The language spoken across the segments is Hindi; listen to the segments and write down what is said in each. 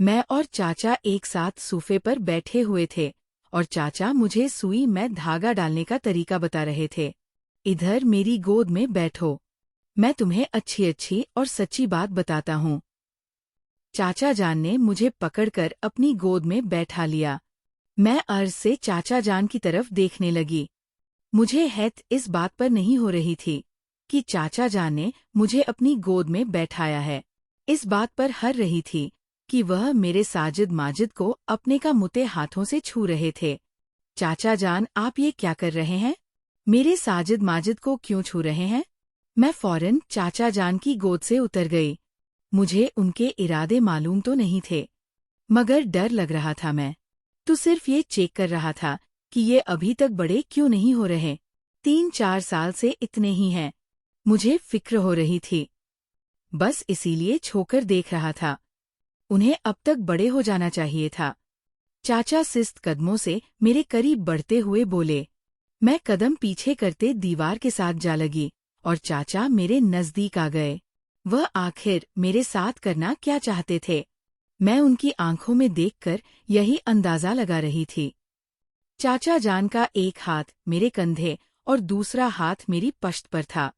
मैं और चाचा एक साथ सोफे पर बैठे हुए थे और चाचा मुझे सुई में धागा डालने का तरीका बता रहे थे। इधर मेरी गोद में बैठो, मैं तुम्हें अच्छी अच्छी और सच्ची बात बताता हूँ। चाचा जान ने मुझे पकड़कर अपनी गोद में बैठा लिया। मैं अर्ज से चाचा जान की तरफ देखने लगी। मुझे हैत इस बात पर नहीं हो रही थी कि चाचा जान ने मुझे अपनी गोद में बैठाया है। इस बात पर हर रही थी कि वह मेरे साजिद माजिद को अपने का मुते हाथों से छू रहे थे। चाचा जान, आप ये क्या कर रहे हैं? मेरे साजिद माजिद को क्यों छू रहे हैं? मैं फौरन चाचा जान की गोद से उतर गई। मुझे उनके इरादे मालूम तो नहीं थे, मगर डर लग रहा था। मैं तो सिर्फ ये चेक कर रहा था कि ये अभी तक बड़े क्यों नहीं हो रहे। 3-4 साल से इतने ही हैं। मुझे फिक्र हो रही थी, बस इसीलिए छोकर देख रहा था। उन्हें अब तक बड़े हो जाना चाहिए था। चाचा सिस्त कदमों से मेरे करीब बढ़ते हुए बोले। मैं कदम पीछे करते दीवार के साथ जा लगी और चाचा मेरे नजदीक आ गए। वह आखिर मेरे साथ करना क्या चाहते थे, मैं उनकी आंखों में देखकर यही अंदाजा लगा रही थी। चाचा जान का एक हाथ मेरे कंधे और दूसरा हाथ मेरी पश्त पर था।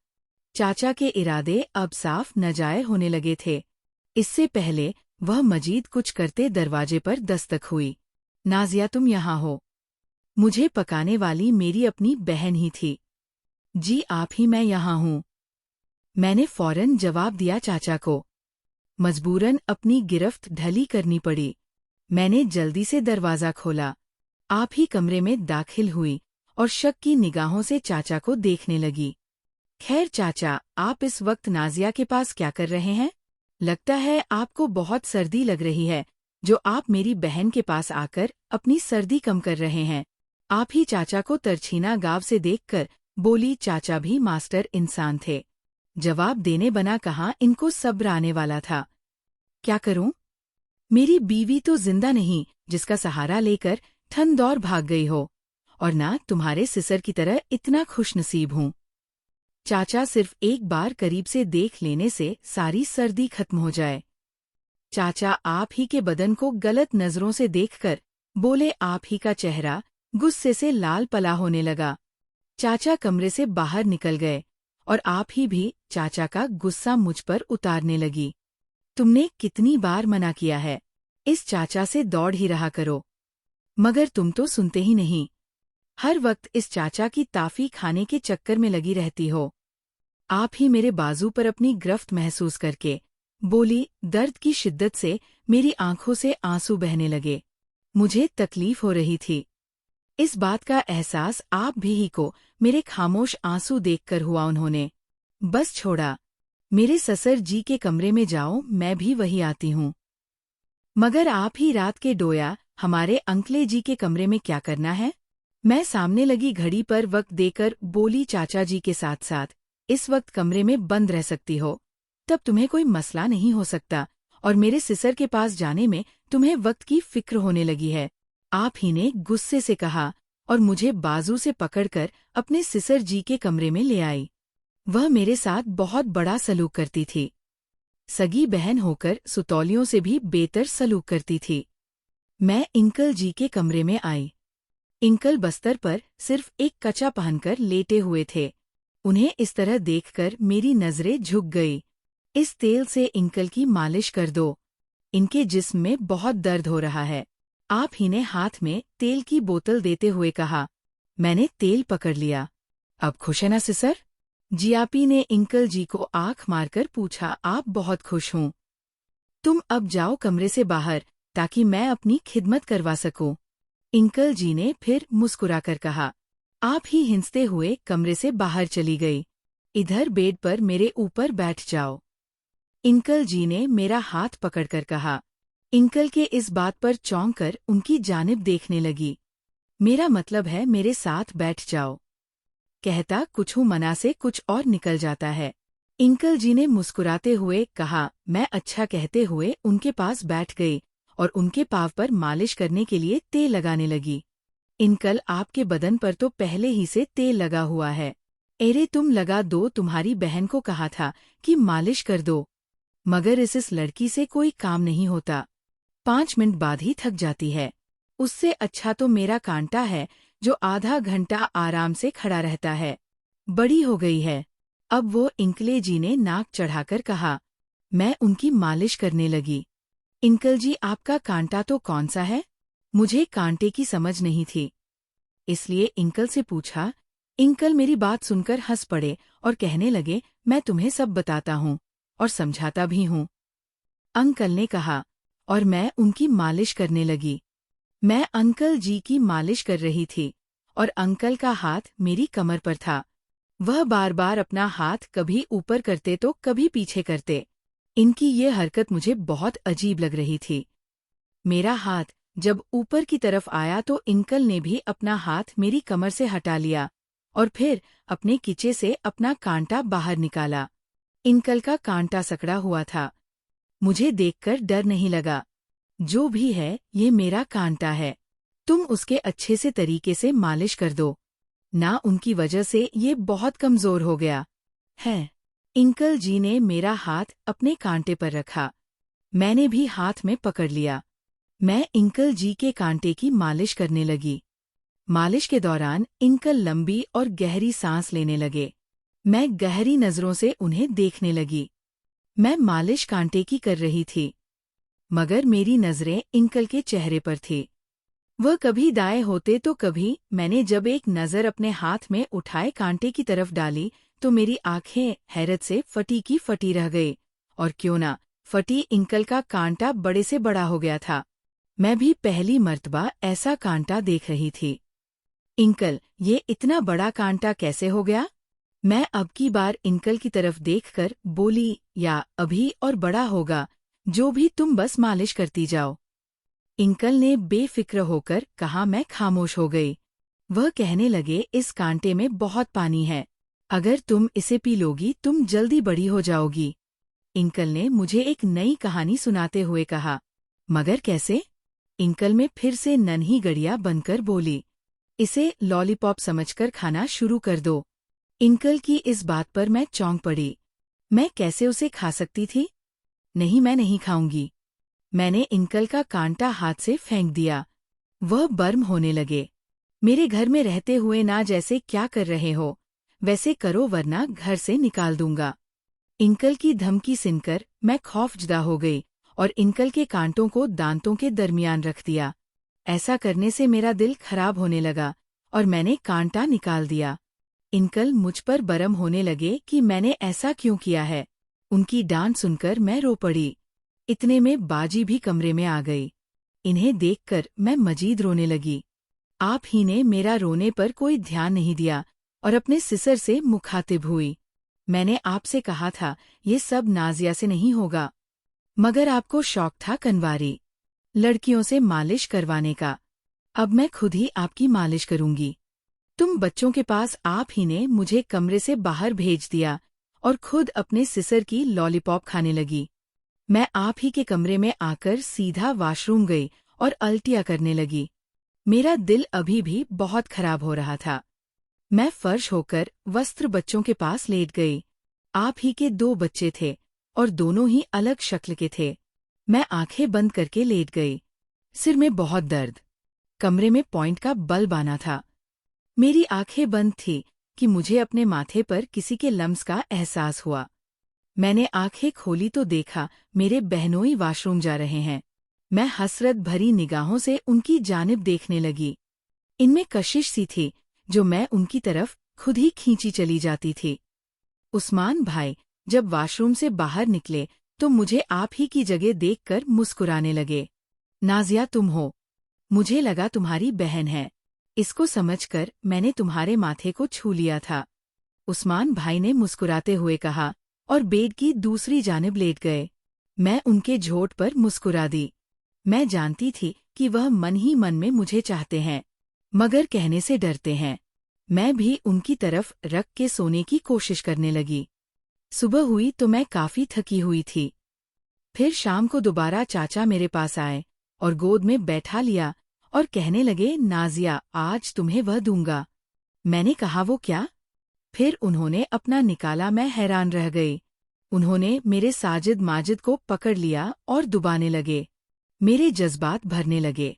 चाचा के इरादे अब साफ नजाये होने लगे थे। इससे पहले वह मजीद कुछ करते दरवाजे पर दस्तक हुई। नाजिया, तुम यहाँ हो? मुझे पकाने वाली मेरी अपनी बहन ही थी। जी आप ही, मैं यहाँ हूँ। मैंने फौरन जवाब दिया चाचा को। मजबूरन अपनी गिरफ्त ढली करनी पड़ी। मैंने जल्दी से दरवाज़ा खोला। आप ही कमरे में दाखिल हुई और शक की निगाहों से चाचा को देखने लगी। खैर चाचा, आप इस वक्त नाजिया के पास क्या कर रहे हैं? लगता है आपको बहुत सर्दी लग रही है, जो आप मेरी बहन के पास आकर अपनी सर्दी कम कर रहे हैं। आप ही चाचा को तरछीना गाव से देखकर बोली। चाचा भी मास्टर इंसान थे। जवाब देने बना कहाँ इनको सब्र आने वाला था। क्या करूं? मेरी बीवी तो जिंदा नहीं जिसका सहारा लेकर ठन दौर भाग गई हो, और ना तुम्हारे सिसर की तरह इतना खुशनसीब हूं। चाचा, सिर्फ एक बार करीब से देख लेने से सारी सर्दी खत्म हो जाए। चाचा आप ही के बदन को गलत नजरों से देखकर बोले। आप ही का चेहरा गुस्से से लाल पला होने लगा। चाचा कमरे से बाहर निकल गए और आप ही भी चाचा का गुस्सा मुझ पर उतारने लगी। तुमने कितनी बार मना किया है, इस चाचा से दौड़ ही रहा करो, मगर तुम तो सुनते ही नहीं। हर वक्त इस चाचा की ताफी खाने के चक्कर में लगी रहती हो। आप ही मेरे बाजू पर अपनी गिरफ्त महसूस करके बोली। दर्द की शिद्दत से मेरी आंखों से आंसू बहने लगे। मुझे तकलीफ हो रही थी। इस बात का एहसास आप भी ही को मेरे खामोश आंसू देखकर हुआ। उन्होंने बस छोड़ा। मेरे ससुर जी के कमरे में जाओ, मैं भी वही आती हूँ। मगर आप ही रात के डोया हमारे अंकले जी के कमरे में क्या करना है? मैं सामने लगी घड़ी पर वक्त देकर बोली। चाचा जी के साथ साथ इस वक्त कमरे में बंद रह सकती हो, तब तुम्हें कोई मसला नहीं हो सकता, और मेरे सिसर के पास जाने में तुम्हें वक्त की फिक्र होने लगी है। आप ही ने गुस्से से कहा और मुझे बाजू से पकड़कर अपने सिसर जी के कमरे में ले आई। वह मेरे साथ बहुत बड़ा सलूक करती थी। सगी बहन होकर सुतौलियों से भी बेहतर सलूक करती थी। मैं इंकल जी के कमरे में आई। इंकल बस्तर पर सिर्फ एक कचा पहनकर लेटे हुए थे। उन्हें इस तरह देखकर मेरी नजरें झुक गई। इस तेल से इंकल की मालिश कर दो, इनके जिस्म में बहुत दर्द हो रहा है। आप ही ने हाथ में तेल की बोतल देते हुए कहा। मैंने तेल पकड़ लिया। अब खुश है ना सिसर? जियापी ने इंकल जी को आंख मारकर पूछा। आप बहुत खुश हूँ। तुम अब जाओ कमरे से बाहर, ताकि मैं अपनी खिदमत करवा सकूं। इंकल जी ने फिर मुस्कुराकर कहा। आप ही हिंसते हुए कमरे से बाहर चली गई। इधर बेड पर मेरे ऊपर बैठ जाओ, इंकल जी ने मेरा हाथ पकड़कर कहा। इंकल के इस बात पर चौंक कर उनकी जानिब देखने लगी। मेरा मतलब है मेरे साथ बैठ जाओ। कहता कुछ हूँ, मना से कुछ और निकल जाता है। इंकल जी ने मुस्कुराते हुए कहा। मैं अच्छा कहते हुए उनके पास बैठ गई और उनके पाँव पर मालिश करने के लिए तेल लगाने लगी। इंकल, आपके बदन पर तो पहले ही से तेल लगा हुआ है। अरे तुम लगा दो, तुम्हारी बहन को कहा था कि मालिश कर दो, मगर इस लड़की से कोई काम नहीं होता। 5 मिनट बाद ही थक जाती है। उससे अच्छा तो मेरा कांटा है जो आधा घंटा आराम से खड़ा रहता है। बड़ी हो गई है। अब वो इंकले जी ने नाक चढ़ाकर कहा। मैं उनकी मालिश करने लगी। इंकल जी, आपका कांटा तो कौन सा है? मुझे कांटे की समझ नहीं थी, इसलिए इंकल से पूछा। इंकल मेरी बात सुनकर हंस पड़े और कहने लगे, मैं तुम्हें सब बताता हूँ और समझाता भी हूँ। अंकल ने कहा और मैं उनकी मालिश करने लगी। मैं अंकल जी की मालिश कर रही थी और अंकल का हाथ मेरी कमर पर था। वह बार बार अपना हाथ कभी ऊपर करते तो कभी पीछे करते। इनकी ये हरकत मुझे बहुत अजीब लग रही थी। मेरा हाथ जब ऊपर की तरफ आया तो इंकल ने भी अपना हाथ मेरी कमर से हटा लिया और फिर अपने कीचे से अपना कांटा बाहर निकाला। इंकल का कांटा सकड़ा हुआ था। मुझे देखकर डर नहीं लगा। जो भी है, ये मेरा कांटा है। तुम उसके अच्छे से तरीके से मालिश कर दो ना, उनकी वजह से ये बहुत कमजोर हो गया है। इंकल जी ने मेरा हाथ अपने कांटे पर रखा। मैंने भी हाथ में पकड़ लिया। मैं इंकल जी के कांटे की मालिश करने लगी। मालिश के दौरान इंकल लंबी और गहरी सांस लेने लगे। मैं गहरी नजरों से उन्हें देखने लगी। मैं मालिश कांटे की कर रही थी, मगर मेरी नजरें इंकल के चेहरे पर थी। वह कभी दाएं होते तो कभी। मैंने जब एक नजर अपने हाथ में उठाए कांटे की तरफ डाली तो मेरी आंखें हैरत से फटी की फटी रह गई। और क्यों ना, फटी इंकल का कांटा बड़े से बड़ा हो गया था। मैं भी पहली मर्तबा ऐसा कांटा देख रही थी। इंकल, ये इतना बड़ा कांटा कैसे हो गया? मैं अब की बार इंकल की तरफ देखकर बोली, या अभी और बड़ा होगा, जो भी तुम बस मालिश करती जाओ। इंकल ने बेफिक्र होकर कहा। मैं खामोश हो गई। वह कहने लगे, इस कांटे में बहुत पानी है। अगर तुम इसे पी लोगी तुम जल्दी बड़ी हो जाओगी। इंकल ने मुझे एक नई कहानी सुनाते हुए कहा। मगर कैसे? इंकल में फिर से नन्ही गड़िया बनकर बोली। इसे लॉलीपॉप समझकर खाना शुरू कर दो। इंकल की इस बात पर मैं चौंक पड़ी। मैं कैसे उसे खा सकती थी? नहीं, मैं नहीं खाऊंगी। मैंने इंकल का कांटा हाथ से फेंक दिया। वह बर्म होने लगे। मेरे घर में रहते हुए ना जैसे क्या कर रहे हो वैसे करो वरना घर से निकाल दूंगा। इंकल की धमकी सुनकर मैं खौफजदा हो गई और इंकल के कांटों को दांतों के दरमियान रख दिया। ऐसा करने से मेरा दिल खराब होने लगा और मैंने कांटा निकाल दिया। इंकल मुझ पर बरम होने लगे कि मैंने ऐसा क्यों किया है। उनकी डांट सुनकर मैं रो पड़ी। इतने में बाजी भी कमरे में आ गई। इन्हें देखकर मैं मजीद रोने लगी। आप ही ने मेरा रोने पर कोई ध्यान नहीं दिया और अपने सिसर से मुखातिब हुई। मैंने आपसे कहा था ये सब नाजिया से नहीं होगा, मगर आपको शौक था कनवारी लड़कियों से मालिश करवाने का। अब मैं खुद ही आपकी मालिश करूंगी। तुम बच्चों के पास आप ही ने मुझे कमरे से बाहर भेज दिया और खुद अपने सिसर की लॉलीपॉप खाने लगी। मैं आप ही के कमरे में आकर सीधा वॉशरूम गई और अल्टिया करने लगी। मेरा दिल अभी भी बहुत खराब हो रहा था। मैं फर्श होकर वस्त्र बच्चों के पास लेट गई। आप ही के 2 बच्चे थे और दोनों ही अलग शक्ल के थे। मैं आंखें बंद करके लेट गई। सिर में बहुत दर्द। कमरे में पॉइंट का बल्ब आना था। मेरी आंखें बंद थी कि मुझे अपने माथे पर किसी के लम्स का एहसास हुआ। मैंने आंखें खोली तो देखा मेरे बहनोई वॉशरूम जा रहे हैं। मैं हसरत भरी निगाहों से उनकी जानिब देखने लगी। इनमें कशिश सी थी जो मैं उनकी तरफ खुद ही खींची चली जाती थी। उस्मान भाई जब वॉशरूम से बाहर निकले तो मुझे आप ही की जगह देखकर मुस्कुराने लगे। नाजिया तुम हो। मुझे लगा तुम्हारी बहन है। इसको समझकर मैंने तुम्हारे माथे को छू लिया था। उस्मान भाई ने मुस्कुराते हुए कहा और बेड की दूसरी जानिब लेट गए। मैं उनके झोंट पर मुस्कुरा दी। मैं जानती थी कि वह मन ही मन में मुझे चाहते हैं, मगर कहने से डरते हैं। मैं भी उनकी तरफ रख के सोने की कोशिश करने लगी। सुबह हुई तो मैं काफी थकी हुई थी। फिर शाम को दोबारा चाचा मेरे पास आए और गोद में बैठा लिया और कहने लगे, नाजिया आज तुम्हें वह दूंगा। मैंने कहा वो क्या? फिर उन्होंने अपना निकाला। मैं हैरान रह गई। उन्होंने मेरे साजिद माजिद को पकड़ लिया और दुबाने लगे। मेरे जज्बात भरने लगे।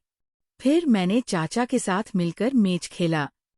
फिर मैंने चाचा के साथ मिलकर मैच खेला।